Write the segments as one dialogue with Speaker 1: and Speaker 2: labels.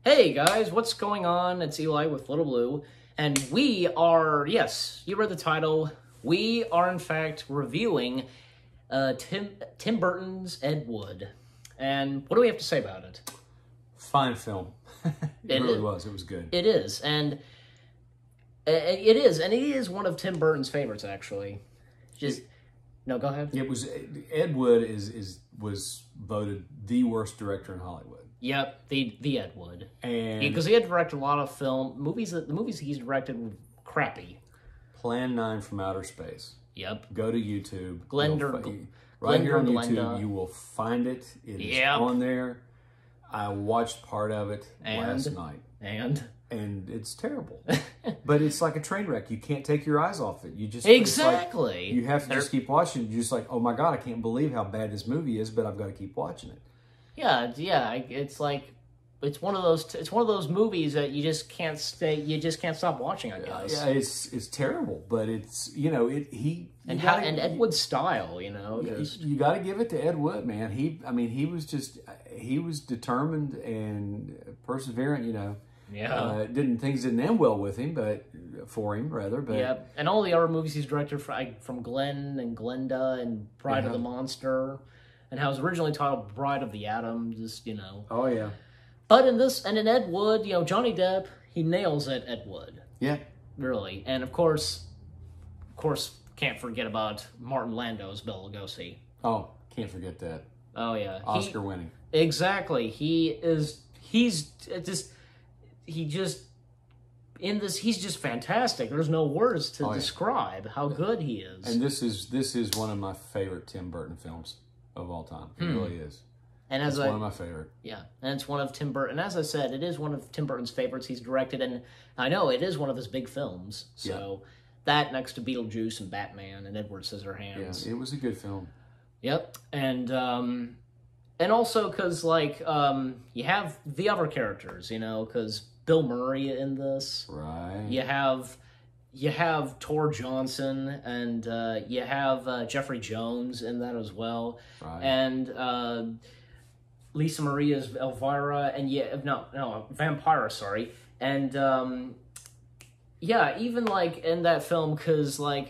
Speaker 1: Hey guys, what's going on? It's Eli with Little Blue, and we are, yes, you read the title, we are in fact reviewing Tim Burton's Ed Wood. And what do we have to say about it?
Speaker 2: Fine film. It really was. It was good.
Speaker 1: It is, and it is one of Tim Burton's favorites, actually. No, go ahead.
Speaker 2: It was Ed Wood was voted the worst director in Hollywood.
Speaker 1: Yep, the Ed Wood,
Speaker 2: and
Speaker 1: because he had directed a lot of movies. The movies he's directed were crappy.
Speaker 2: Plan 9 from Outer Space.
Speaker 1: Yep.
Speaker 2: Go to YouTube.
Speaker 1: Right
Speaker 2: here on
Speaker 1: Glenda.
Speaker 2: YouTube, you will find it. It is on there. I watched part of it last night, and it's terrible. But it's like a train wreck. You can't take your eyes off it. You just
Speaker 1: exactly.
Speaker 2: You have to just keep watching. You're just like, oh my god, I can't believe how bad this movie is, but I've got to keep watching it.
Speaker 1: Yeah. It's like it's one of those movies that you just can't stop watching, I guess.
Speaker 2: Yeah, it's terrible, but it's and
Speaker 1: Ed Wood's style, you
Speaker 2: got to give it to Ed Wood, man. He was determined and perseverant,
Speaker 1: Yeah.
Speaker 2: Things didn't end well with him, but
Speaker 1: yeah, and all the other movies he's directed from Glenn and Glenda and Bride of the Monster, and how it was originally titled Bride of the Atom,
Speaker 2: Oh yeah.
Speaker 1: But in Ed Wood, Johnny Depp, he nails it, Ed Wood.
Speaker 2: Yeah.
Speaker 1: Really. And of course, can't forget about Martin Lando's Bela Lugosi.
Speaker 2: Oh, can't forget that.
Speaker 1: Oh yeah.
Speaker 2: Oscar winning.
Speaker 1: Exactly. He's just fantastic. There's no words to describe how good he is.
Speaker 2: And this is one of my favorite Tim Burton films of all time. It really is.
Speaker 1: And
Speaker 2: it's one of my favorite.
Speaker 1: Yeah, and it's one of Tim Burton. And as I said, it is one of Tim Burton's favorites. He's directed, and I know it is one of his big films. So that next to Beetlejuice and Batman and Edward Scissorhands.
Speaker 2: Yeah, it was a good film.
Speaker 1: Yep, and also because you have the other characters, because Bill Murray in this.
Speaker 2: Right.
Speaker 1: You have Tor Johnson, and you have Jeffrey Jones in that as well.
Speaker 2: Right.
Speaker 1: And Lisa Maria's Elvira, and Vampira, sorry. And even in that film, because I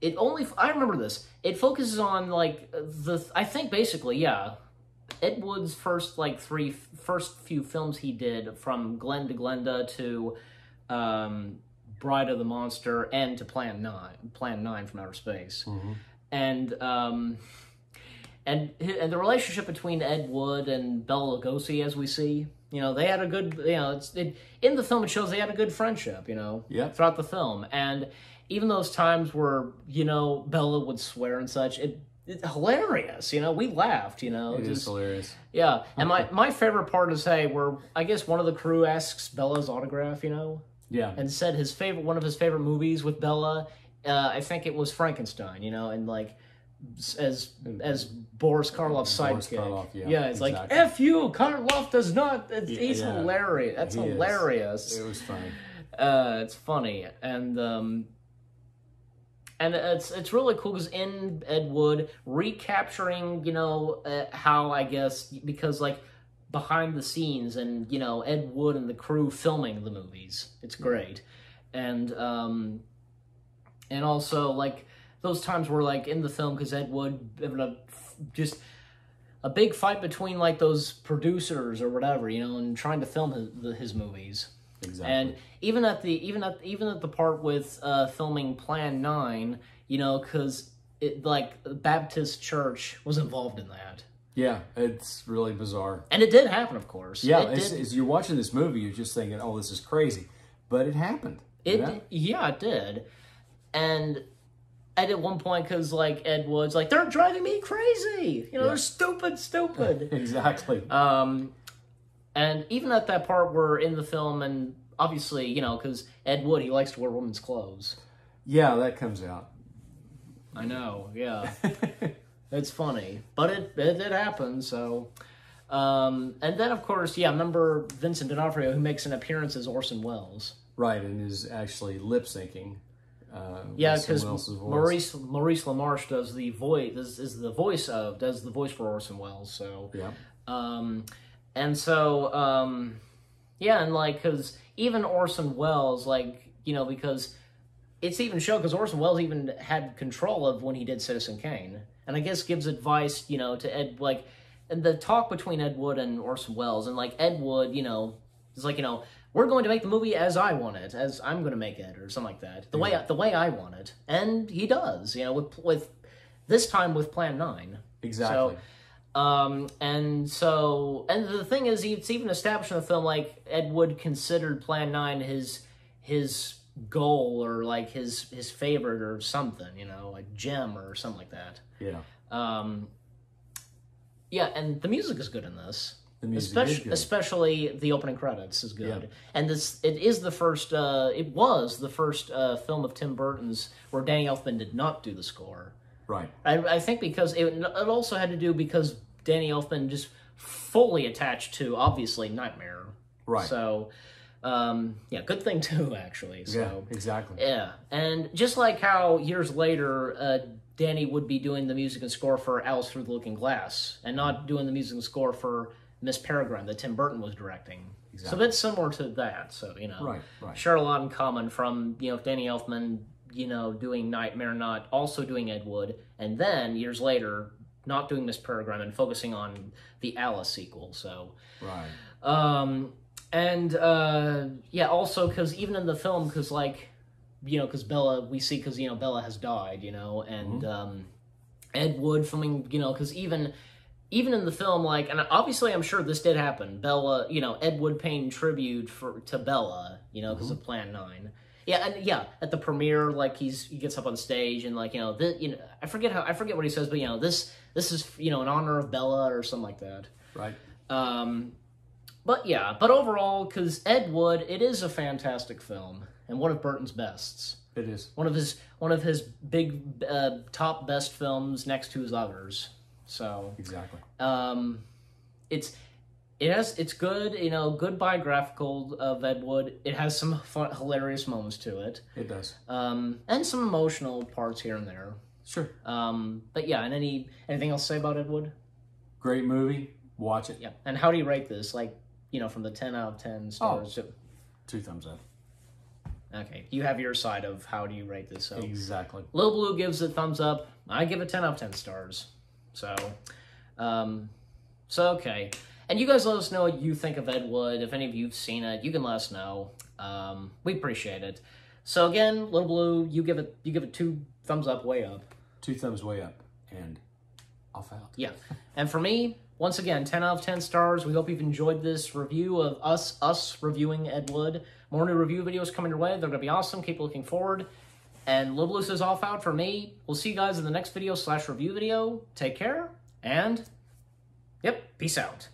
Speaker 1: remember this. It focuses on I think basically Ed Wood's first few films he did, from Glenn to Glenda to Bride of the Monster and to Plan 9 from Outer Space.
Speaker 2: Mm-hmm.
Speaker 1: And the relationship between Ed Wood and Bela Lugosi, as we see, they had a good, in the film it shows they had a good friendship, throughout the film. And even those times where, Bela would swear and such, it's hilarious, we laughed,
Speaker 2: It is hilarious.
Speaker 1: Yeah, and my favorite part is, where I guess one of the crew asks Bella's autograph,
Speaker 2: Yeah.
Speaker 1: and said one of his favorite movies with Bella, I think it was Frankenstein, and as Boris Karloff's sidekick.
Speaker 2: Karloff,
Speaker 1: it's
Speaker 2: exactly.
Speaker 1: like, F you, Karloff does not, he's hilarious. That's hilarious.
Speaker 2: It was funny.
Speaker 1: It's funny, and it's really cool because in Ed Wood, recapturing, how, I guess, because, behind the scenes and, Ed Wood and the crew filming the movies. It's great. And also, those times were, in the film, because Ed Wood, just a big fight between, those producers or whatever, and trying to film his movies.
Speaker 2: Exactly.
Speaker 1: And even at the part with filming Plan 9, because Baptist Church was involved in that.
Speaker 2: Yeah, it's really bizarre.
Speaker 1: And it did happen, of course.
Speaker 2: Yeah, as you're watching this movie, you're just thinking, oh, this is crazy. But it happened.
Speaker 1: Yeah, it did. And at one point, because, Ed Wood's they're driving me crazy. They're stupid.
Speaker 2: Exactly.
Speaker 1: And even at that part where in the film, and obviously, because Ed Wood, he likes to wear women's clothes.
Speaker 2: Yeah, that comes out.
Speaker 1: I know, yeah. It's funny. But it did happen, so... and then, of course, remember Vincent D'Onofrio, who makes an appearance as Orson Welles.
Speaker 2: Right, and is actually lip-syncing.
Speaker 1: Because Maurice LaMarche does the voice, does the voice for Orson Welles, so...
Speaker 2: Yeah.
Speaker 1: And so, Yeah, and like, because even Orson Welles, like, you know, because it's even shown, because Orson Welles even had control of when he did Citizen Kane. And I guess gives advice, you know, to Ed, like, and the talk between Ed Wood and Orson Welles, and like Ed Wood, you know, is like, you know, we're going to make the movie as I want it, as I'm going to make it, or something like that. The way I want it. And he does, you know, with this time with Plan 9.
Speaker 2: Exactly.
Speaker 1: So, and the thing is, it's even established in the film, like, Ed Wood considered Plan 9 his goal, or like his favorite or something, you know, a gem or something like that.
Speaker 2: Yeah.
Speaker 1: Yeah, and the music is good in this.
Speaker 2: The music is good.
Speaker 1: Especially the opening credits is good. Yeah. And it was the first film of Tim Burton's where Danny Elfman did not do the score.
Speaker 2: Right.
Speaker 1: I think because it also had to do because Danny Elfman just fully attached to, obviously, Nightmare.
Speaker 2: Right.
Speaker 1: So, yeah, good thing too, actually. So,
Speaker 2: yeah, exactly.
Speaker 1: Yeah, and just like how years later, Danny would be doing the music and score for Alice Through the Looking Glass, and not doing the music and score for Miss Peregrine that Tim Burton was directing. Exactly. So that's similar to that. So, you know,
Speaker 2: right.
Speaker 1: Share a lot in common from, you know, Danny Elfman, you know, doing Nightmare, not also doing Ed Wood, and then years later, not doing Miss Peregrine and focusing on the Alice sequel. So,
Speaker 2: right.
Speaker 1: Yeah, also because even in the film, because like, you know, because Bella, we see because, you know, Bella has died, you know, and Ed Wood filming, you know, because even in the film, like, and obviously I'm sure this did happen, Bella, you know, Ed Wood paying tribute to Bella, you know, because of Plan 9. Yeah, and yeah, at the premiere, like he gets up on stage and like, you know, I forget what he says, but you know, this is, you know, in honor of Bella or something like that.
Speaker 2: Right.
Speaker 1: But yeah, but overall, because Ed Wood, it is a fantastic film and one of Burton's bests.
Speaker 2: It is
Speaker 1: one of his big top best films next to his others. So
Speaker 2: exactly.
Speaker 1: It's good, you know, good biographical of Ed Wood. It has some fun, hilarious moments to it.
Speaker 2: It does.
Speaker 1: And some emotional parts here and there.
Speaker 2: Sure.
Speaker 1: But yeah, and anything else to say about Ed Wood?
Speaker 2: Great movie. Watch it.
Speaker 1: Yeah. And how do you rate this? Like, you know, from the 10 out of 10 stars.
Speaker 2: 2 thumbs up.
Speaker 1: Okay. You have your side of how do you rate this. So
Speaker 2: exactly.
Speaker 1: Lil Blue gives it thumbs up. I give it 10 out of 10 stars. So, okay. And you guys let us know what you think of Ed Wood. If any of you have seen it, you can let us know. We appreciate it. So again, Lil Blue, you give it 2 thumbs up, way up.
Speaker 2: 2 thumbs way up, and off out.
Speaker 1: Yeah. And for me, once again, 10 out of 10 stars. We hope you've enjoyed this review of us reviewing Ed Wood. More new review videos coming your way. They're going to be awesome. Keep looking forward. And Lil Blue says off out for me. We'll see you guys in the next video / review video. Take care, and, yep, peace out.